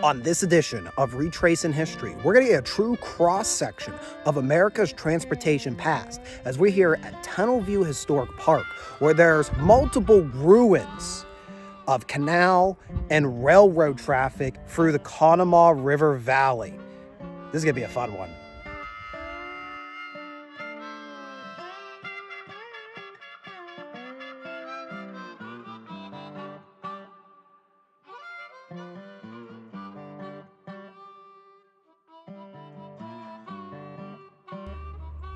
On this edition of Retracing History, we're going to get a true cross-section of America's transportation past as we're here at Tunnelview Historic Park, where there's multiple ruins of canal and railroad traffic through the Conemaugh River Valley. This is going to be a fun one.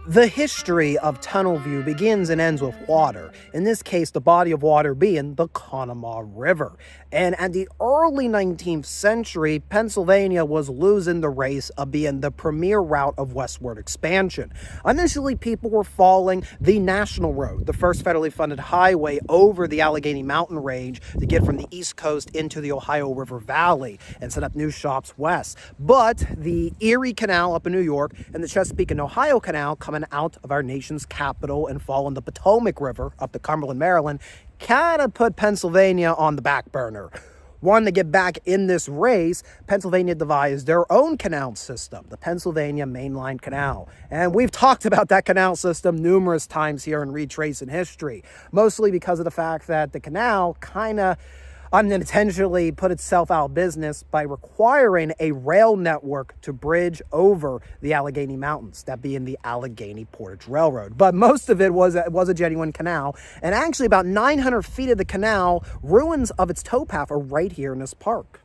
The history of Tunnelview begins and ends with water, in this case the body of water being the Conemaugh River. And at the early 19th century, Pennsylvania was losing the race of being the premier route of westward expansion. Initially, people were following the National Road, the first federally funded highway over the Allegheny Mountain Range to get from the East Coast into the Ohio River Valley and set up new shops west. But the Erie Canal up in New York and the Chesapeake and Ohio Canal coming out of our nation's capital and following the Potomac River up to Cumberland, Maryland, kind of put Pennsylvania on the back burner. Wanting to get back in this race, Pennsylvania devised their own canal system, the Pennsylvania Mainline Canal. And we've talked about that canal system numerous times here in Retracing History, mostly because of the fact that the canal kind of unintentionally put itself out of business by requiring a rail network to bridge over the Allegheny Mountains, that being the Allegheny Portage Railroad. But most of it was a genuine canal, and actually about 900 feet of the canal, ruins of its towpath are right here in this park.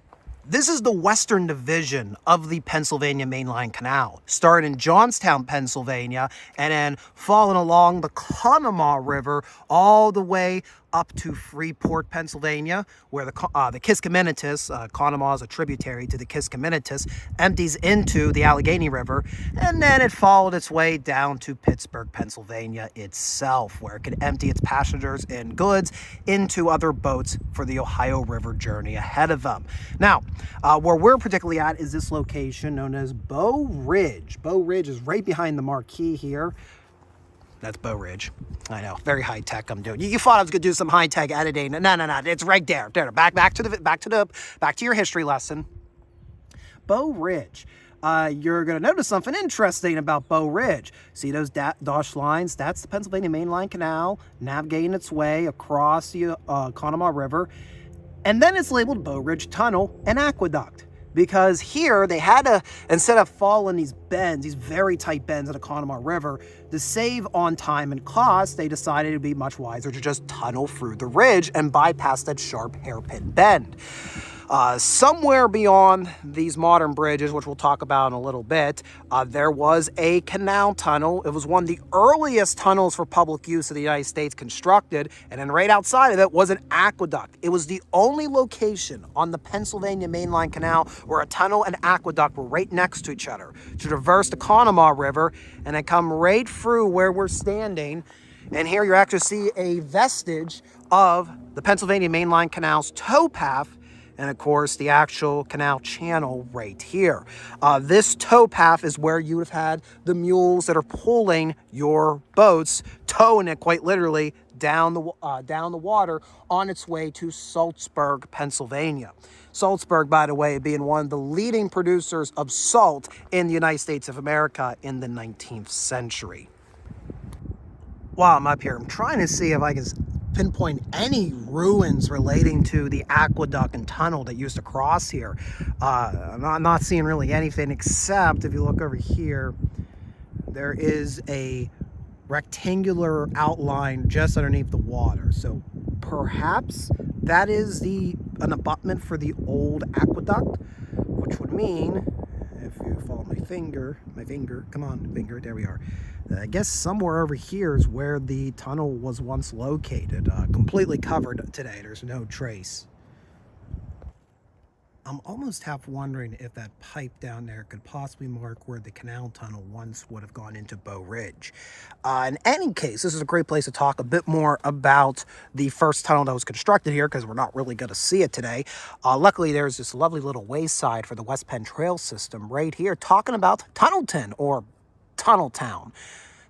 This is the western division of the Pennsylvania Mainline Canal, starting in Johnstown, Pennsylvania, and then following along the Conemaugh River all the way up to Freeport, Pennsylvania, where the Kiskiminetas, Conemaugh is a tributary to the Kiskiminetas, empties into the Allegheny River, and then it followed its way down to Pittsburgh, Pennsylvania itself, where it could empty its passengers and goods into other boats for the Ohio River journey ahead of them. Now, where we're particularly at is this location known as Bow Ridge. Bow Ridge is right behind the marquee here. That's Bow Ridge. I know, very high tech I'm doing. You thought I was gonna do some high tech editing? No. It's right there. There. Back to your history lesson. Bow Ridge. You're gonna notice something interesting about Bow Ridge. See those dashed lines? That's the Pennsylvania Mainline Canal navigating its way across the Conemaugh River, and then it's labeled Bow Ridge Tunnel and Aqueduct. Because here they had to, instead of following these bends, these very tight bends of the Conemaugh River, to save on time and cost, they decided it would be much wiser to just tunnel through the ridge and bypass that sharp hairpin bend. Somewhere beyond these modern bridges, which we'll talk about in a little bit, there was a canal tunnel. It was one of the earliest tunnels for public use of the United States constructed, and then right outside of it was an aqueduct. It was the only location on the Pennsylvania Mainline Canal where a tunnel and aqueduct were right next to each other to traverse the Conemaugh River and then come right through where we're standing. And here you actually see a vestige of the Pennsylvania Mainline Canal's towpath, and of course the actual canal channel right here. This towpath is where you would have had the mules that are pulling your boats, towing it quite literally down the water on its way to Saltsburg, Pennsylvania. Saltsburg, by the way, being one of the leading producers of salt in the United States of America in the 19th century. While I'm up here, I'm trying to see if I can pinpoint any ruins relating to the aqueduct and tunnel that used to cross here. I'm not seeing really anything, except if you look over here, there is a rectangular outline just underneath the water. So perhaps that is an abutment for the old aqueduct, which would mean, if you follow my finger, come on, finger, there we are. I guess somewhere over here is where the tunnel was once located. Completely covered today. There's no trace. I'm almost half wondering if that pipe down there could possibly mark where the canal tunnel once would have gone into Bow Ridge. In any case, this is a great place to talk a bit more about the first tunnel that was constructed here, because we're not really going to see it today. Luckily, there's this lovely little wayside for the West Penn Trail system right here, talking about Tunnelton, or Tunneltown.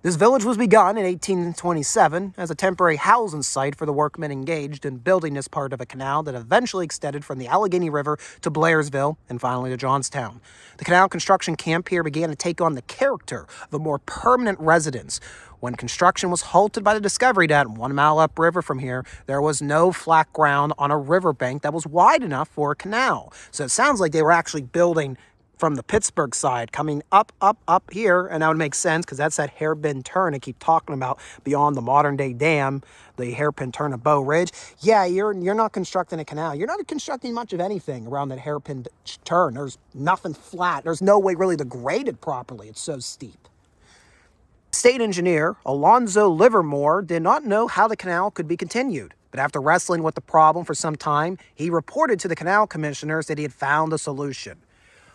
This village was begun in 1827 as a temporary housing site for the workmen engaged in building this part of a canal that eventually extended from the Allegheny River to Blairsville and finally to Johnstown. The canal construction camp here began to take on the character of a more permanent residence. When construction was halted by the discovery that 1 mile upriver from here, there was no flat ground on a riverbank that was wide enough for a canal. So it sounds like they were actually building from the Pittsburgh side, coming up here, and that would make sense because that's that hairpin turn I keep talking about beyond the modern day dam, the hairpin turn of Bow Ridge. Yeah, you're not constructing a canal. You're not constructing much of anything around that hairpin turn. There's nothing flat. There's no way really to grade it properly. It's so steep. State engineer Alonzo Livermore did not know how the canal could be continued. But after wrestling with the problem for some time, he reported to the canal commissioners that he had found a solution.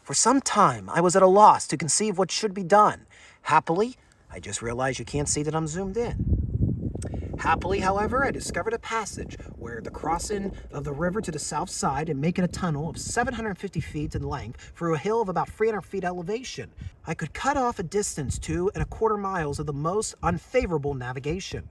For some time, I was at a loss to conceive what should be done. Happily, I just realized you can't see that I'm zoomed in. Happily, however, I discovered a passage where the crossing of the river to the south side and making a tunnel of 750 feet in length through a hill of about 300 feet elevation, I could cut off a distance 2¼ miles of the most unfavorable navigation.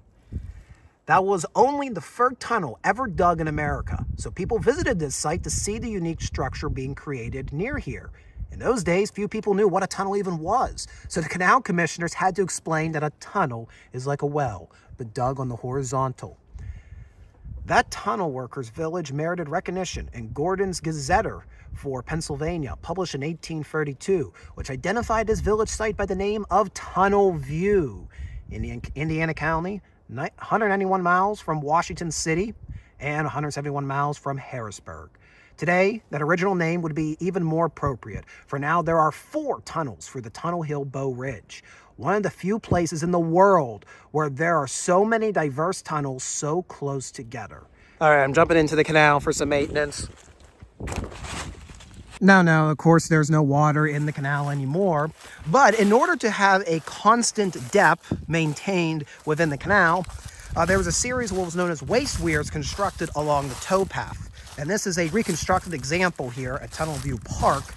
That was only the third tunnel ever dug in America, so people visited this site to see the unique structure being created near here. In those days, few people knew what a tunnel even was, so the canal commissioners had to explain that a tunnel is like a well, but dug on the horizontal. That tunnel workers' village merited recognition in Gordon's Gazetter for Pennsylvania, published in 1832, which identified this village site by the name of Tunnelview. In Indiana County, 191 miles from Washington City and 171 miles from Harrisburg. Today, that original name would be even more appropriate, for now there are 4 tunnels through the Tunnel Hill Bow Ridge, one of the few places in the world where there are so many diverse tunnels so close together. All right, I'm jumping into the canal for some maintenance. Now, of course, there's no water in the canal anymore, but in order to have a constant depth maintained within the canal, there was a series of what was known as waste weirs constructed along the towpath. And this is a reconstructed example here at Tunnelview Park.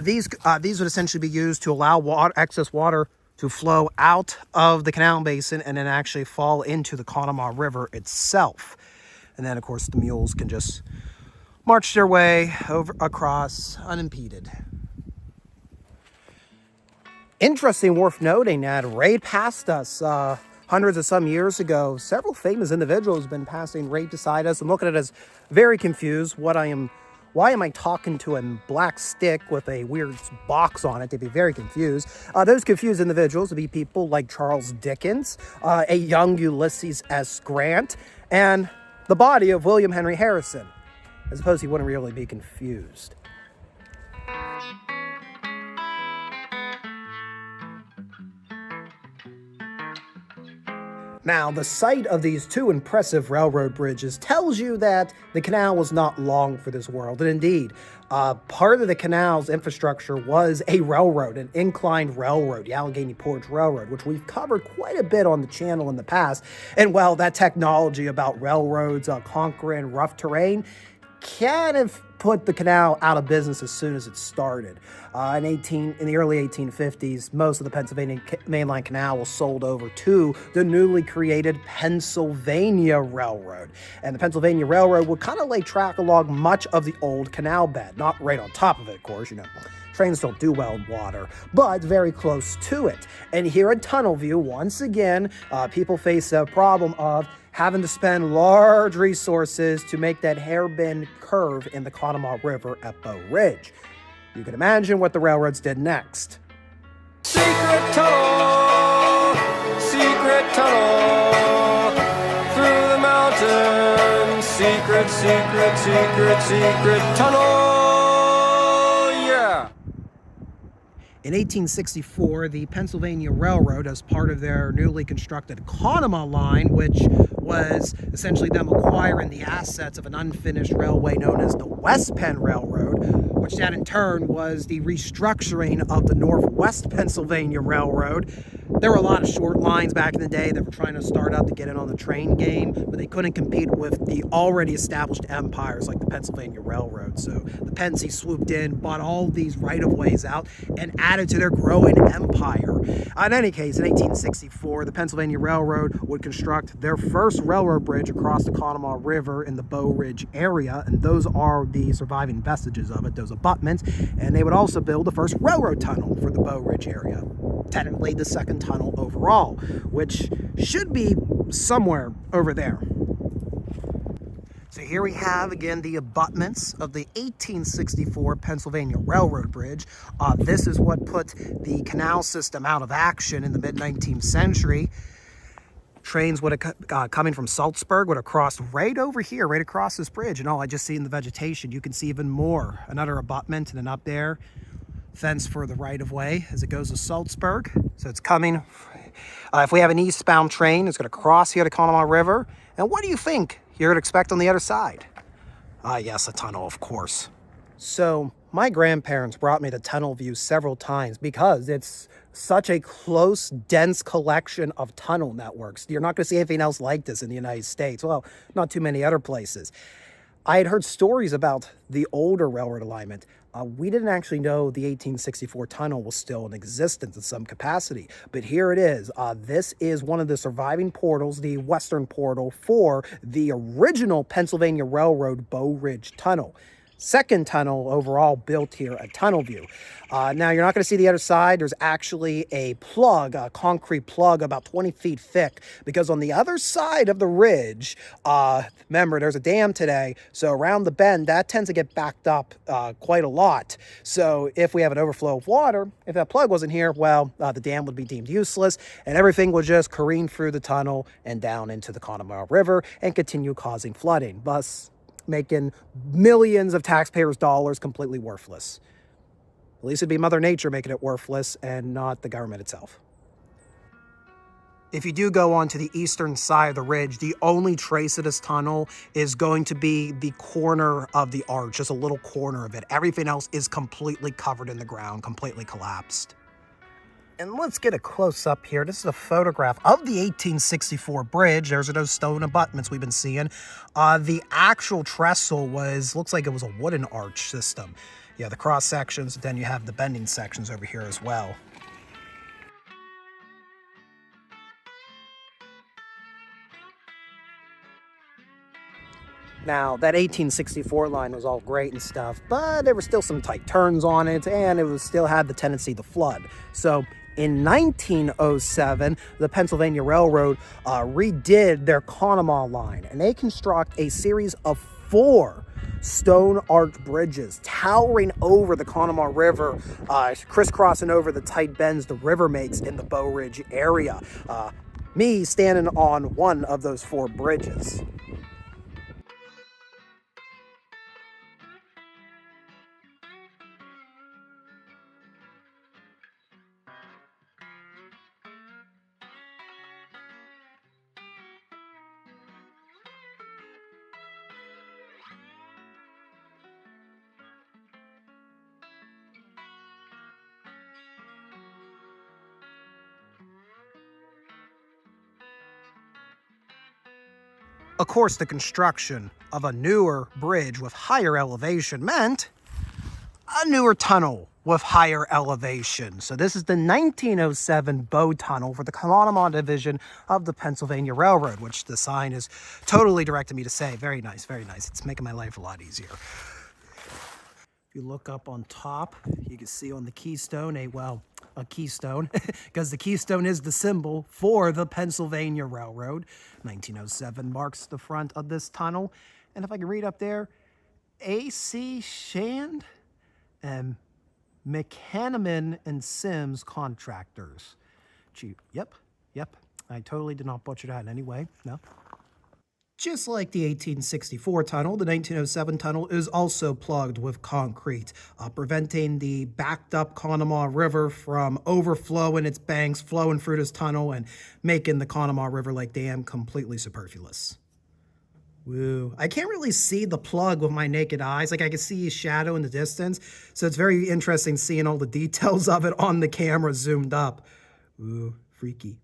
These would essentially be used to allow excess water to flow out of the canal basin and then actually fall into the Conemaugh River itself. And then, of course, the mules can just march their way across unimpeded. Interesting, worth noting that right past us, hundreds of some years ago, several famous individuals have been passing right beside us. I'm looking at it as very confused. Why am I talking to a black stick with a weird box on it? They'd be very confused. Those confused individuals would be people like Charles Dickens, a young Ulysses S. Grant, and the body of William Henry Harrison. I suppose he wouldn't really be confused. Now, the site of these 2 impressive railroad bridges tells you that the canal was not long for this world. And indeed, part of the canal's infrastructure was a railroad, an inclined railroad, the Allegheny Portage Railroad, which we've covered quite a bit on the channel in the past. And well, that technology about railroads conquering rough terrain kind of put the canal out of business as soon as it started. In the early 1850s, most of the Pennsylvania Mainline Canal was sold over to the newly created Pennsylvania Railroad. And the Pennsylvania Railroad would kind of lay track along much of the old canal bed. Not right on top of it, of course, trains don't do well in water, but very close to it. And here at Tunnelview, once again, people face a problem of having to spend large resources to make that hair-bend curve in the Conemaugh River at Bow Ridge. You can imagine what the railroads did next. Secret tunnel through the mountains. Secret tunnel, yeah. In 1864, the Pennsylvania Railroad, as part of their newly constructed Conemaugh line, which was essentially them acquiring the assets of an unfinished railway known as the West Penn Railroad, which that in turn was the restructuring of the Northwest Pennsylvania Railroad, There were a lot of short lines back in the day that were trying to start up to get in on the train game, but they couldn't compete with the already established empires like the Pennsylvania Railroad. So the Pennsy swooped in, bought all these right-of-ways out, and added to their growing empire. In any case, in 1864, the Pennsylvania Railroad would construct their first railroad bridge across the Conemaugh River in the Bow Ridge area, and those are the surviving vestiges of it, those abutments, and they would also build the first railroad tunnel for the Bow Ridge area. Technically the second tunnel overall, which should be somewhere over there. So here we have again the abutments of the 1864 Pennsylvania Railroad Bridge. This is what put the canal system out of action in the mid-19th century. Trains would have coming from Salzburg would have crossed right over here, right across this bridge. And all I just see in the vegetation, you can see even more. Another abutment, and then up there, fence for the right-of-way as it goes to Salzburg. So it's coming. If we have an eastbound train, it's going to cross here to Conemaugh River. And what do you think you're going to expect on the other side? Yes, a tunnel, of course. So my grandparents brought me to Tunnelview several times because it's such a close, dense collection of tunnel networks. You're not going to see anything else like this in the United States. Well, not too many other places. I had heard stories about the older railroad alignment. We didn't actually know the 1864 tunnel was still in existence in some capacity, but here it is. This is one of the surviving portals, the western portal for the original Pennsylvania Railroad Bow Ridge Tunnel. Second tunnel overall built here at Tunnelview. Now, you're not going to see the other side. There's actually a plug, a concrete plug about 20 feet thick, because on the other side of the ridge, remember, there's a dam today, so around the bend, that tends to get backed up quite a lot. So if we have an overflow of water, if that plug wasn't here, well, the dam would be deemed useless, and everything would just careen through the tunnel and down into the Conemaugh River and continue causing flooding, thus making millions of taxpayers' dollars completely worthless. At least it'd be Mother Nature making it worthless and not the government itself. If you do go onto the eastern side of the ridge, the only trace of this tunnel is going to be the corner of the arch, just a little corner of it. Everything else is completely covered in the ground, completely collapsed. And let's get a close-up here. This is a photograph of the 1864 bridge. There's those stone abutments we've been seeing. The actual trestle looks like it was a wooden arch system. Yeah, the cross sections, then you have the bending sections over here as well. Now, that 1864 line was all great and stuff, but there were still some tight turns on it, and it still had the tendency to flood. So in 1907, the Pennsylvania Railroad redid their Conemaugh line, and they construct a series of 4 stone arch bridges towering over the Conemaugh River, crisscrossing over the tight bends the river makes in the Bow Ridge area. Me standing on one of those 4 bridges. Of course, the construction of a newer bridge with higher elevation meant a newer tunnel with higher elevation. So this is the 1907 Bow Tunnel for the Conemaugh Division of the Pennsylvania Railroad, which the sign is totally directing me to say. Very nice, very nice. It's making my life a lot easier. If you look up on top, you can see on the keystone a keystone, because the keystone is the symbol for the Pennsylvania Railroad. 1907 marks the front of this tunnel. And if I can read up there, A.C. Shand and McHanaman and Sims Contractors. Yep. I totally did not butcher that in any way, no. Just like the 1864 tunnel, the 1907 tunnel is also plugged with concrete, preventing the backed up Conemaugh River from overflowing its banks, flowing through this tunnel, and making the Conemaugh River Lake Dam completely superfluous. Woo. I can't really see the plug with my naked eyes. Like, I can see a shadow in the distance, so it's very interesting seeing all the details of it on the camera zoomed up. Ooh, freaky.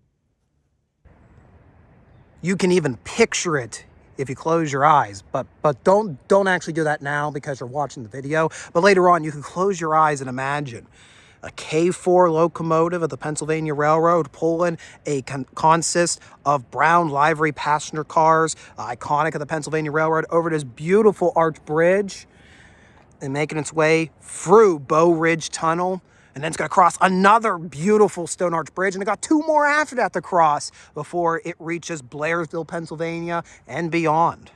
You can even picture it if you close your eyes, but don't actually do that now because you're watching the video. But later on, you can close your eyes and imagine a K4 locomotive of the Pennsylvania Railroad pulling a consist of brown livery passenger cars, iconic of the Pennsylvania Railroad, over this beautiful arch bridge and making its way through Bow Ridge Tunnel. And then it's going to cross another beautiful stone arch bridge. And it got two more after that to cross before it reaches Blairsville, Pennsylvania and beyond.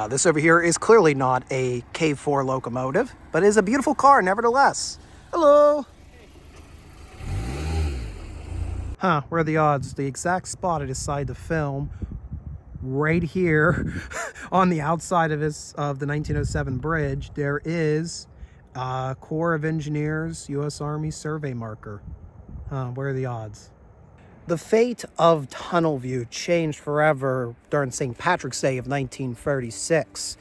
This over here is clearly not a K4 locomotive, but is a beautiful car nevertheless. Hello. Huh, where are the odds? The exact spot I decided to film right here on the outside of the 1907 bridge, there is Corps of Engineers U.S. Army survey marker. What are the odds? The fate of Tunnelview changed forever during St. Patrick's Day of 1936.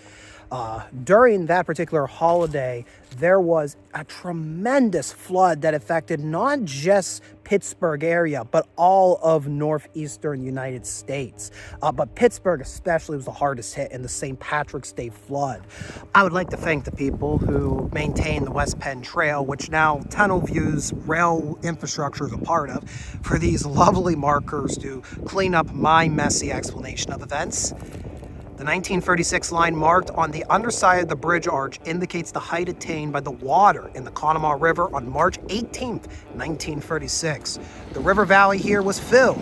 During that particular holiday, there was a tremendous flood that affected not just Pittsburgh area, but all of northeastern United States. But Pittsburgh especially was the hardest hit in the St. Patrick's Day flood. I would like to thank the people who maintain the West Penn Trail, which now Tunnelview's rail infrastructure is a part of, for these lovely markers to clean up my messy explanation of events. The 1936 line marked on the underside of the bridge arch indicates the height attained by the water in the Conemaugh River on March 18th, 1936. The river valley here was filled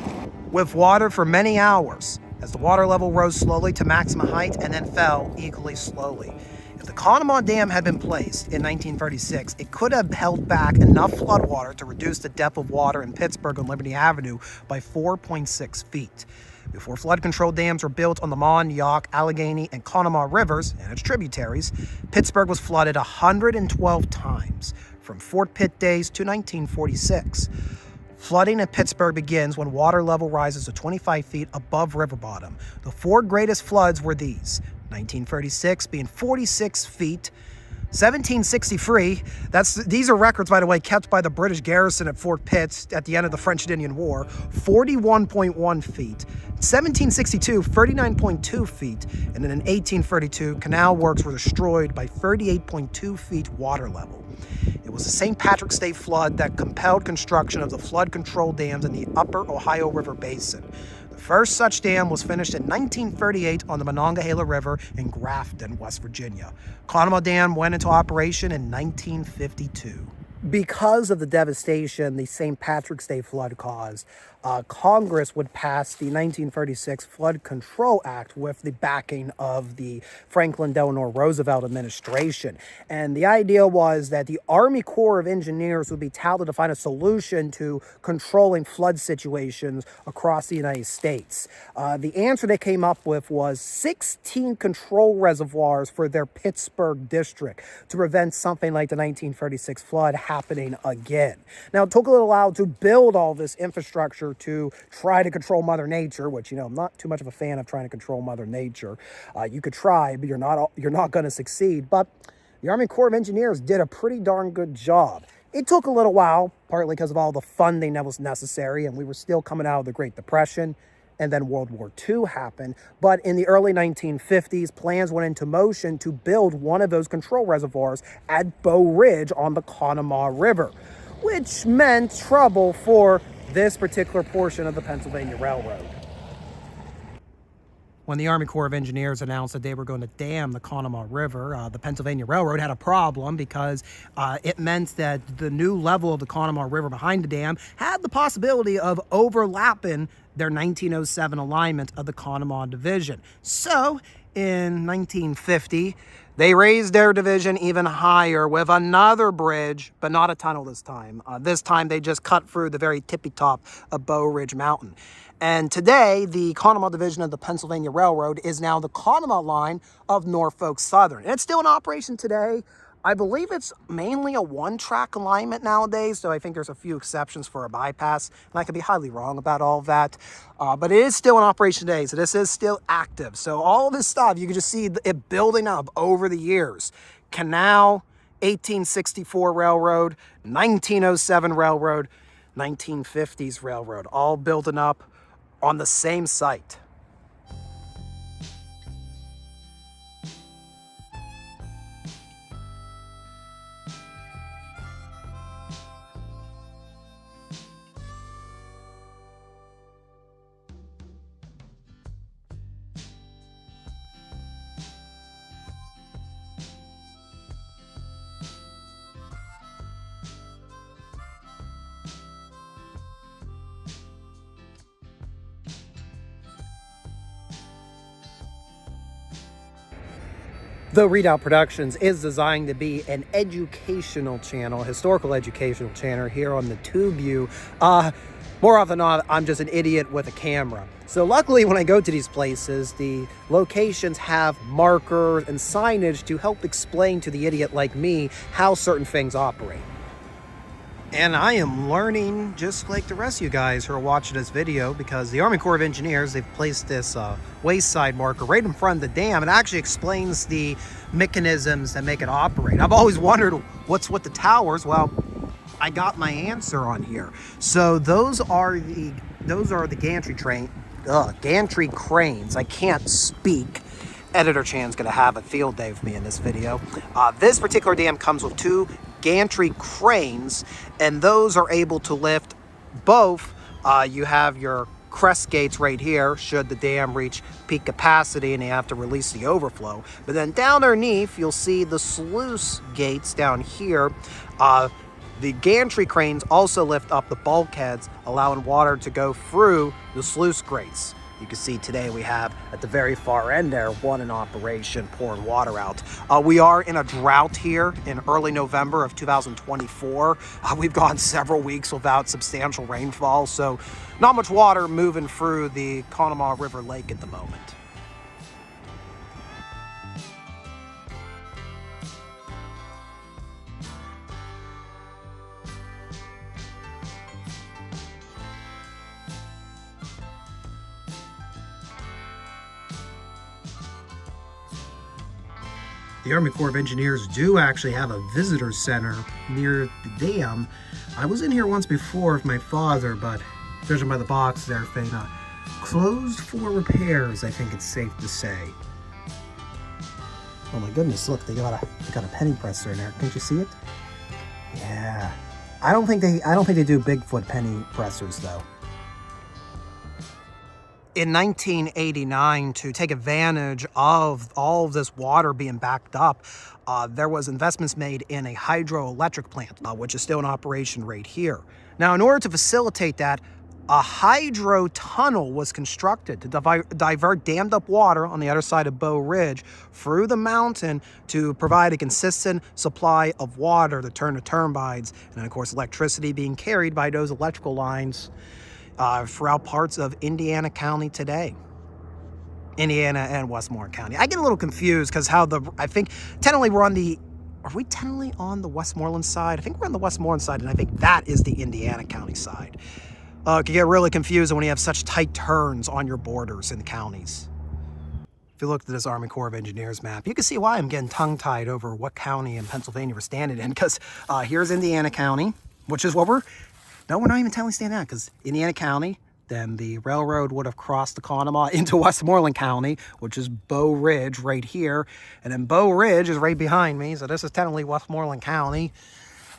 with water for many hours as the water level rose slowly to maximum height and then fell equally slowly. If the Conemaugh Dam had been placed in 1936, it could have held back enough floodwater to reduce the depth of water in Pittsburgh on Liberty Avenue by 4.6 feet. Before flood control dams were built on the Mon, Yauk, Allegheny, and Conemaugh rivers and its tributaries, Pittsburgh was flooded 112 times from Fort Pitt days to 1946. Flooding in Pittsburgh begins when water level rises to 25 feet above river bottom. The four greatest floods were these: 1936 being 46 feet, 1763, these are records, by the way, kept by the British Garrison at Fort Pitt at the end of the French and Indian War, 41.1 feet. 1762, 39.2 feet, and then in 1832, canal works were destroyed by 38.2 feet water level. It was the St. Patrick's Day flood that compelled construction of the flood control dams in the upper Ohio River Basin. The first such dam was finished in 1938 on the Monongahela River in Grafton, West Virginia. Conemaugh Dam went into operation in 1952. Because of the devastation the St. Patrick's Day flood caused, Congress would pass the 1936 Flood Control Act with the backing of the Franklin Delano Roosevelt administration. And the idea was that the Army Corps of Engineers would be touted to find a solution to controlling flood situations across the United States. The answer they came up with was 16 control reservoirs for their Pittsburgh district to prevent something like the 1936 flood happening again. Now, it took a little while to build all this infrastructure to try to control Mother Nature, which, I'm not too much of a fan of trying to control Mother Nature. You could try, but you're not going to succeed. But the Army Corps of Engineers did a pretty darn good job. It took a little while, partly because of all the funding that was necessary, and we were still coming out of the Great Depression, and then World War II happened. But in the early 1950s, plans went into motion to build one of those control reservoirs at Bow Ridge on the Conemaugh River, which meant trouble for this particular portion of the Pennsylvania Railroad. When the Army Corps of Engineers announced that they were going to dam the Conemaugh River, the Pennsylvania Railroad had a problem because it meant that the new level of the Conemaugh River behind the dam had the possibility of overlapping their 1907 alignment of the Conemaugh Division. So, in 1950, they raised their division even higher with another bridge, but not a tunnel this time. This time, they just cut through the very tippy top of Bow Ridge Mountain. And today, the Conemaugh Division of the Pennsylvania Railroad is now the Conemaugh line of Norfolk Southern. And it's still in operation today. I believe it's mainly a one-track alignment nowadays, so I think there's a few exceptions for a bypass, and I could be highly wrong about all of that. But it is still in operation today, so this is still active. So all of this stuff, you can just see it building up over the years. Canal, 1864 railroad, 1907 railroad. 1950s railroad, all building up on the same site. Though Redoubt Productions is designed to be an educational channel, historical educational channel here on the Tunnelview, more often than not, I'm just an idiot with a camera. So luckily when I go to these places, the locations have markers and signage to help explain to the idiot like me how certain things operate. And I am learning just like the rest of you guys who are watching this video, because the Army Corps of Engineers, they've placed this wayside marker right in front of the dam. It actually explains the mechanisms that make it operate. I've always wondered what's with the towers. Well, I got my answer on here. So those are the gantry cranes. I can't speak. Editor Chan's gonna have a field day with me in this video. This particular dam comes with two gantry cranes, and those are able to lift both. You have your crest gates right here should the dam reach peak capacity and they have to release the overflow. But then down underneath, you'll see the sluice gates down here. The gantry cranes also lift up the bulkheads, allowing water to go through the sluice grates. You can see today we have at the very far end there, one in operation pouring water out. We are in a drought here in early November of 2024. We've gone several weeks without substantial rainfall, so not much water moving through the Conemaugh River Lake at the moment. The Army Corps of Engineers do actually have a visitor center near the dam. I was in here once before with my father, but judging by the box there, thing closed for repairs, I think it's safe to say. Oh my goodness, look, they got a penny presser in there. Can't you see it? Yeah. I don't think they do Bigfoot penny pressers though. In 1989, to take advantage of all of this water being backed up, there was investments made in a hydroelectric plant, which is still in operation right here. Now, in order to facilitate that, a hydro tunnel was constructed to divert dammed up water on the other side of Bow Ridge through the mountain to provide a consistent supply of water to turn the turbines, and then of course electricity being carried by those electrical lines throughout parts of Indiana County today. Indiana and Westmoreland County. I get a little confused because I think technically are we technically on the Westmoreland side? I think we're on the Westmoreland side, and I think that is the Indiana County side. It can get really confusing when you have such tight turns on your borders in the counties. If you look at this Army Corps of Engineers map, you can see why I'm getting tongue-tied over what county in Pennsylvania we're standing in, because here's Indiana County, which is what we're not even technically standing at, because Indiana County, then the railroad would have crossed the Conemaugh into Westmoreland County, which is Bow Ridge right here. And then Bow Ridge is right behind me, so this is technically Westmoreland County.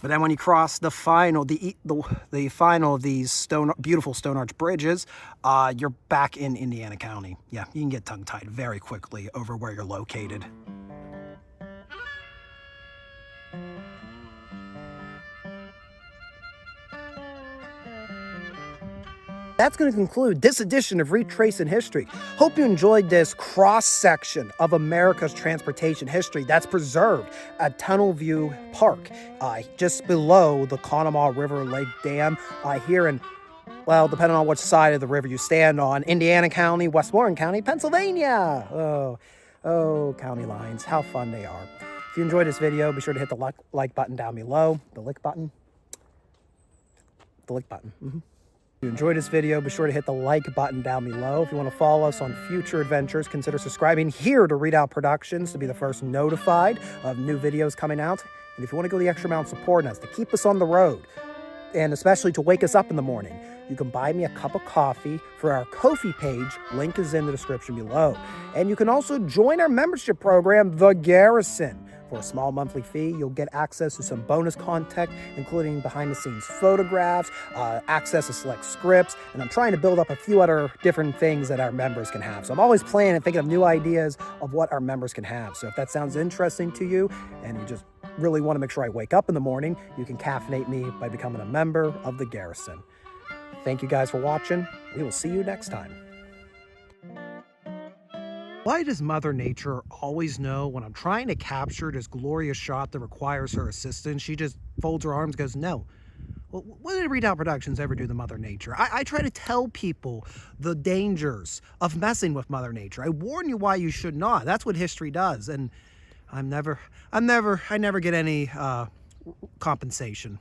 But then when you cross the final of these beautiful stone arch bridges, you're back in Indiana County. Yeah, you can get tongue-tied very quickly over where you're located. That's going to conclude this edition of Retracing History. Hope you enjoyed this cross-section of America's transportation history that's preserved at Tunnelview Park, just below the Conemaugh River Lake Dam, here in, well, depending on which side of the river you stand on, Indiana County, Westmoreland County, Pennsylvania. Oh, county lines, how fun they are. If you enjoyed this video, be sure to hit the like button down below. The lick button. If you enjoyed this video, be sure to hit the like button down below. If you want to follow us on future adventures, consider subscribing here to Redoubt Productions to be the first notified of new videos coming out. And if you want to go the extra mile supporting us to keep us on the road, and especially to wake us up in the morning. You can buy me a cup of coffee for our Ko-fi page. Link is in the description below. And you can also join our membership program, The Garrison. For a small monthly fee, you'll get access to some bonus content, including behind-the-scenes photographs, access to select scripts, and I'm trying to build up a few other different things that our members can have. So I'm always planning and thinking of new ideas of what our members can have. So if that sounds interesting to you, and you just really want to make sure I wake up in the morning, you can caffeinate me by becoming a member of The Garrison. Thank you guys for watching. We will see you next time. Why does Mother Nature always know when I'm trying to capture this glorious shot that requires her assistance? She just folds her arms and goes, no. Well, what did Redoubt Productions ever do to Mother Nature? I try to tell people the dangers of messing with Mother Nature. I warn you why you should not. That's what history does. And I never get any compensation.